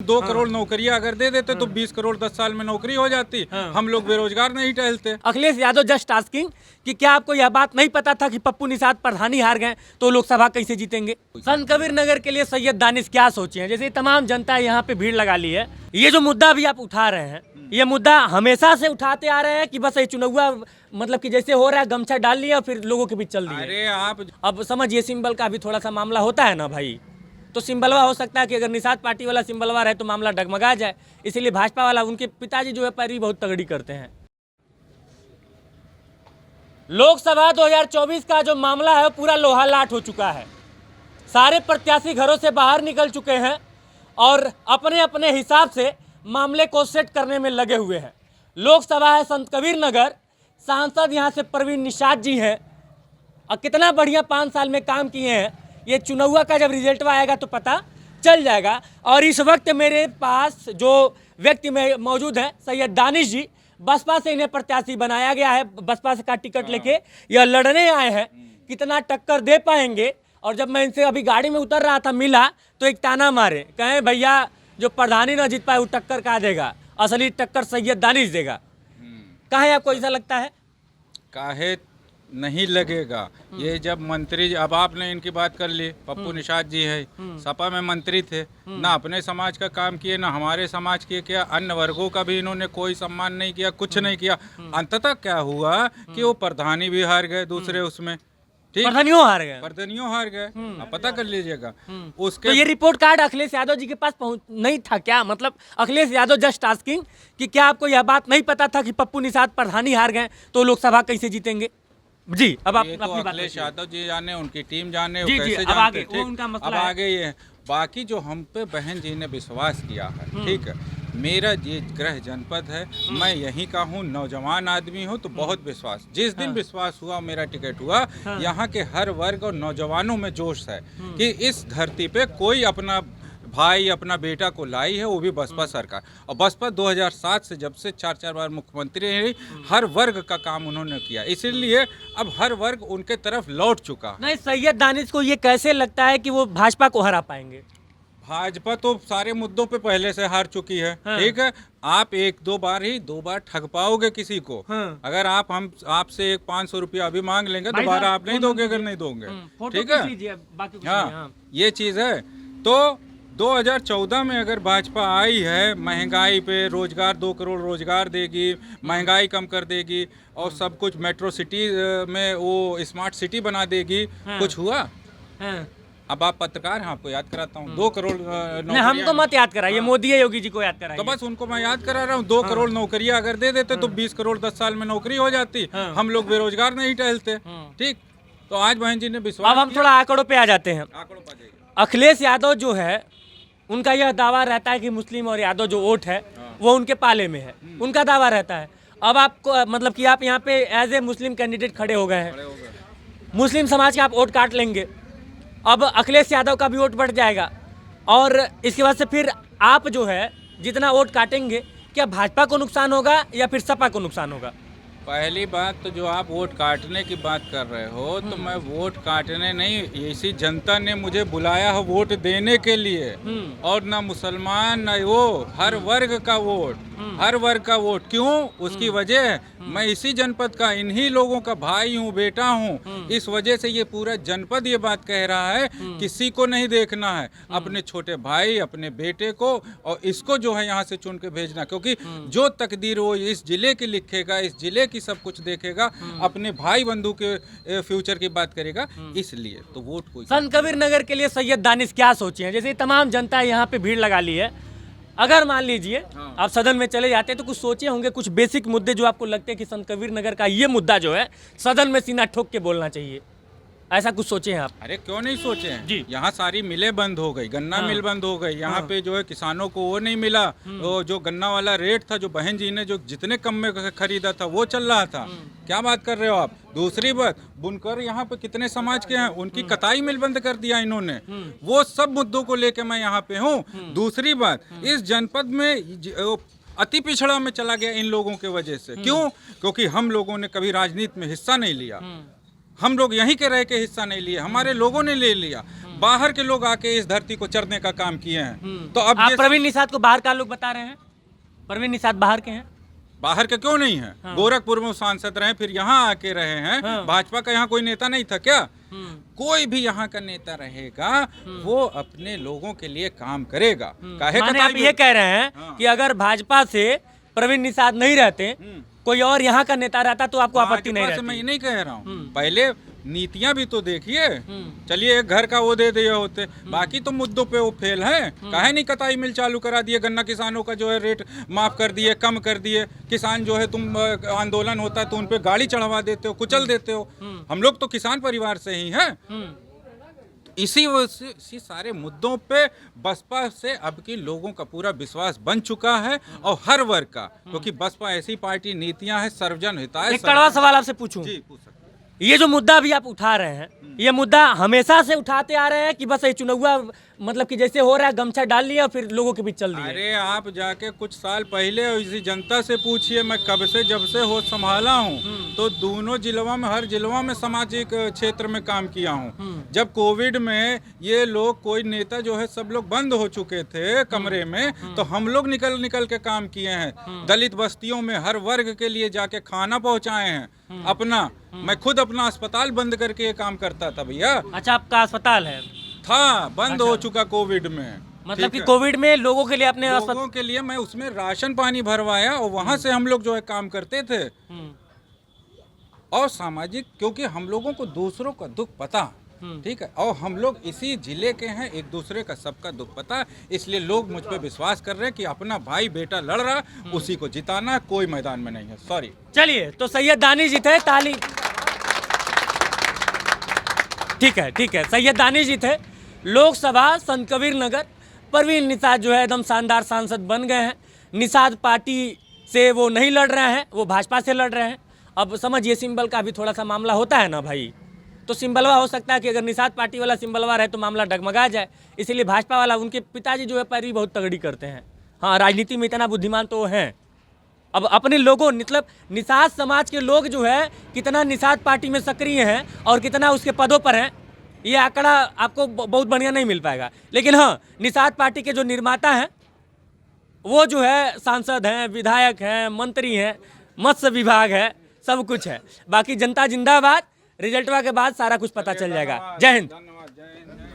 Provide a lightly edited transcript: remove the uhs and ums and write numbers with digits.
2 करोड़ नौकरियां अगर दे देते तो 20 करोड़ 10 साल में नौकरी हो जाती। हम लोग बेरोजगार नहीं टहलते। अखिलेश यादव जस्ट आस्किंग कि क्या आपको यह बात नहीं पता था कि पप्पू निषाद प्रधानी हार गए तो लोकसभा कैसे जीतेंगे? संत कबीर नगर के लिए सैयद दानिश क्या सोचे हैं? जैसे तमाम जनता यहाँ पे भीड़ लगा ली है, ये जो मुद्दा भी आप उठा रहे हैं, ये मुद्दा हमेशा से उठाते आ रहे हैं कि बस ये चुनाव मतलब कि जैसे हो रहा है गमछा डाल लिया और फिर लोगों के बीच चल दिए? अरे आप अब समझिए सिंबल का भी थोड़ा सा मामला होता है ना भाई, तो सिंबलवा हो सकता है कि अगर निषाद पार्टी वाला सिंबलवा रहे तो मामला डगमगा जाए, इसीलिए भाजपा वाला उनके पिताजी जो है पैरवी बहुत तगड़ी करते हैं। लोकसभा 2024 का जो मामला है पूरा लोहा लाट हो चुका है। सारे प्रत्याशी घरों से बाहर निकल चुके हैं और अपने अपने हिसाब से मामले को सेट करने में लगे हुए हैं। लोकसभा है संत कबीर नगर, सांसद यहाँ से परवीन निषाद जी हैं और कितना बढ़िया 5 साल में काम किए हैं, ये चुनाव का जब रिजल्ट आएगा तो पता चल जाएगा। और इस वक्त मेरे पास जो व्यक्ति में मौजूद हैं सैयद दानिश जी, बसपा से इन्हें प्रत्याशी बनाया गया है, बसपा से का टिकट लेके यह लड़ने आए हैं, कितना टक्कर दे पाएंगे। और जब मैं इनसे अभी गाड़ी में उतर रहा था मिला तो एक ताना मारे, कहें भैया जो प्रधानी ना जीत पाए वो टक्कर कहाँ देगा, असली टक्कर सैयद दानिश देगा। काहे आपको ऐसा लगता है? काहे नहीं लगेगा। ये जब मंत्री, अब आपने इनकी बात कर ली, पप्पू निषाद जी है, सपा में मंत्री थे, ना अपने समाज का काम किए ना हमारे समाज के किया, अन्य वर्गों का भी इन्होंने कोई सम्मान नहीं किया, कुछ नहीं किया। अंततः क्या हुआ कि वो प्रधानी भी हार गए दूसरे उसमें, ठीक, प्रधानियों हार गए, प्रधानियों हार गए। अब पता कर लीजिएगा उसके। तो ये रिपोर्ट कार्ड अखिलेश यादव जी के पास पहुंच नहीं था क्या? मतलब अखिलेश यादव जस्ट आस्किंग कि क्या आपको यह बात नहीं पता था कि पप्पू निषाद प्रधानी हार गए तो लोकसभा कैसे जीतेंगे? जी अब आप ये तो अपनी बात अखिलेश यादव जी जाने, उनकी टीम जाने, वो जी, कैसे अब जानते, आगे, ठीक? वो उनका मसला अब है। आगे ये है। बाकी जो हम पे बहन जी ने विश्वास किया है, ठीक है, मेरा ये गृह जनपद है, मैं यहीं का हूँ, नौजवान आदमी हूँ, तो बहुत विश्वास, जिस दिन विश्वास हुआ मेरा टिकट हुआ, यहाँ के हर वर्ग और नौजवानों में जोश है कि इस धरती पे कोई अपना भाई अपना बेटा को लाई है, वो भी बसपा सरकार। और बसपा 2007 से जब से 4 बार मुख्यमंत्री रही, हर वर्ग का काम उन्होंने किया, इसीलिए अब हर वर्ग उनके तरफ लौट चुका। नहीं, सैयद दानिश को ये कैसे लगता है कि वो भाजपा को हरा पाएंगे? भाजपा तो सारे मुद्दों पे पहले से हार चुकी है, ठीक है। आप 1-2 बार ठग पाओगे किसी को। अगर हम आपसे 500 रुपया अभी मांग लेंगे, दोबारा आप नहीं दोगे अगर नहीं दोगे, ठीक है। हाँ, ये चीज है। तो 2014 में अगर भाजपा आई है, महंगाई पे रोजगार 2 करोड़ रोजगार देगी, महंगाई कम कर देगी और सब कुछ मेट्रो सिटी में वो स्मार्ट सिटी बना देगी, कुछ हुआ? अब आप पत्रकार हैं, आपको याद कराता हूँ, 2 करोड़ नहीं, हमको मत याद कराइए, मोदी या योगी जी को याद कराइए। तो बस उनको मैं याद करा रहा हूँ, 2 करोड़ नौकरियां अगर दे देते तो 20 करोड़ 10 साल में नौकरी हो जाती। हम लोग बेरोजगार नहीं टहलते, ठीक। तो आज बहन जी ने विश्वास। अब हम थोड़ा आंकड़ों पे आ जाते हैं। अखिलेश यादव जो है उनका यह दावा रहता है कि मुस्लिम और यादव जो वोट है वो उनके पाले में है, उनका दावा रहता है। अब आपको मतलब कि आप यहाँ पे एज ए मुस्लिम कैंडिडेट खड़े हो गए हैं, मुस्लिम समाज के आप वोट काट लेंगे, अब अखिलेश यादव का भी वोट बढ़ जाएगा और इसके बाद से फिर आप जो है जितना वोट काटेंगे, क्या भाजपा को नुकसान होगा या फिर सपा को नुकसान होगा? पहली बात तो जो आप वोट काटने की बात कर रहे हो, तो मैं वोट काटने नहीं, इसी जनता ने मुझे बुलाया है वोट देने के लिए। और ना मुसलमान ना वो, हर वर्ग का वोट, हर वर्ग का वोट। क्यों? उसकी वजह मैं इसी जनपद का, इन्हीं लोगों का भाई हूँ, बेटा हूँ। इस वजह से ये पूरा जनपद ये बात कह रहा है, किसी को नहीं देखना है, अपने छोटे भाई अपने बेटे को, और इसको जो है यहाँ से चुन के भेजना, क्योंकि जो तकदीर वो इस जिले की लिखेगा, इस जिले की सब कुछ देखेगा, अपने भाई बंधु के फ्यूचर की बात करेगा, इसलिए तो वोट कोई। संत कबीर नगर के लिए सैयद दानिश क्या सोचे हैं? जैसे तमाम जनता यहाँ पे भीड़ लगा ली है, अगर मान लीजिए आप सदन में चले जाते हैं तो कुछ सोचे होंगे, कुछ बेसिक मुद्दे जो आपको लगते हैं कि संत कबीर नगर का ये मुद्दा जो है सदन में सीना ठोक के बोलना चाहिए, ऐसा कुछ सोचे हैं आप? अरे क्यों नहीं सोचे हैं जी। यहाँ सारी मिलें बंद हो गई, गन्ना मिल बंद हो गई, यहाँ पे जो है किसानों को वो नहीं मिला, वो जो गन्ना वाला रेट था, जो बहन जी ने जो जितने कम में खरीदा था वो चल रहा था। क्या बात कर रहे हो आप? दूसरी बात, बुनकर यहाँ पे कितने समाज के हैं, उनकी कताई मिल बंद कर दिया इन्होंने। वो सब मुद्दों को लेके मैं यहाँ पे हूँ। दूसरी बात, इस जनपद में अति पिछड़ा में चला गया इन लोगों के वजह से। क्यों? क्योंकि हम लोगों ने कभी राजनीति में हिस्सा नहीं लिया, हम लोग यहीं के रह के हिस्सा नहीं लिए, हमारे लोगों ने ले लिया। बाहर के लोग आके इस धरती को चरने का काम किए हैं। तो अब आप ये प्रवीण निषाद को बाहर का लोग बता रहे हैं? प्रवीण निषाद बाहर के हैं? बाहर के क्यों नहीं है? गोरखपुर में सांसद रहे, फिर यहाँ आके रहे हैं। भाजपा का यहाँ कोई नेता नहीं था क्या? कोई भी यहाँ का नेता रहेगा वो अपने लोगों के लिए काम करेगा। काहे माने का आप ये कह रहे हैं कि अगर भाजपा से प्रवीण निषाद नहीं रहते, कोई और यहाँ का नेता रहता तो आपको आपत्ति नहीं रहती? मैं ये नहीं कह रहा हूँ, पहले नीतियां भी तो देखिए। चलिए एक घर का वो दे दिए होते, बाकी तो मुद्दों पे वो फेल है। काहे नहीं कटाई मिल चालू करा दिए, गन्ना किसानों का जो है रेट माफ कर दिए, कम कर दिए। किसान जो है तुम आंदोलन होता है तो उन पे गाड़ी चढ़वा देते हो, कुचल देते हो। हम लोग तो किसान परिवार से ही हैं। इसी सारे मुद्दों पे बसपा से अब की लोगों का पूरा विश्वास बन चुका है, और हर वर्ग का, क्योंकि बसपा ऐसी पार्टी, नीतियां है सर्वजन हिताय। एक कड़वा सवाल आपसे पूछूं, जी पूछ सकते हैं। ये जो मुद्दा अभी आप उठा रहे हैं, ये मुद्दा हमेशा से उठाते आ रहे हैं कि बस ये चुनाव मतलब कि जैसे हो रहा है गमछा डाल लिया फिर लोगों के बीच चल दिए? अरे आप जाके कुछ साल पहले इसी जनता से पूछिए, मैं कब से जब से होश संभाला हूँ तो दोनों जिलों में, हर जिलों में सामाजिक क्षेत्र में काम किया हूँ। जब कोविड में ये लोग, कोई नेता जो है, सब लोग बंद हो चुके थे कमरे में, तो हम लोग निकल निकल के काम किए हैं। दलित बस्तियों में हर वर्ग के लिए जाके खाना पहुँचाए हैं अपना। मैं खुद अपना अस्पताल बंद करके ये काम करता था भैया। अच्छा, आपका अस्पताल है? था, बंद हो चुका कोविड में। मतलब कि कोविड में लोगों के लिए अपने लोगों के लिए मैं उसमें राशन पानी भरवाया, और वहां से हम लोग जो है काम करते थे। और सामाजिक, क्योंकि हम लोगों को दूसरों का दुख पता, ठीक है, और हम लोग इसी जिले के हैं, एक दूसरे का सबका दुख पता, इसलिए लोग मुझ पे विश्वास कर रहे हैं कि अपना भाई बेटा लड़ रहा, उसी को जिताना, कोई मैदान में नहीं है। सॉरी। चलिए, तो सैयद दानिश जी थे, ताली। ठीक है, सैयद दानिश जी थे, लोकसभा संत कबीर नगर। प्रवीण निषाद जो है एकदम शानदार सांसद बन गए हैं। निषाद पार्टी से वो नहीं लड़ रहे हैं, वो भाजपा से लड़ रहे हैं। अब समझिए, सिंबल का भी थोड़ा सा मामला होता है ना भाई, तो सिंबलवा हो सकता है कि अगर निषाद पार्टी वाला सिंबलवा रहे तो मामला डगमगा जाए, इसीलिए भाजपा वाला, उनके पिताजी जो है पैरवी बहुत तगड़ी करते हैं। हाँ, राजनीति में इतना बुद्धिमान तो हैं। अब अपने लोगों, मतलब निषाद समाज के लोग जो है कितना निषाद पार्टी में सक्रिय हैं और कितना उसके पदों पर हैं, ये आंकड़ा आपको बहुत बढ़िया नहीं मिल पाएगा। लेकिन हाँ, निषाद पार्टी के जो निर्माता हैं वो जो है सांसद हैं, विधायक हैं, मंत्री हैं, मत्स्य विभाग है, सब कुछ है। बाकी जनता जिंदाबाद। रिजल्टवा के बाद सारा कुछ पता चल जाएगा। जय हिंद।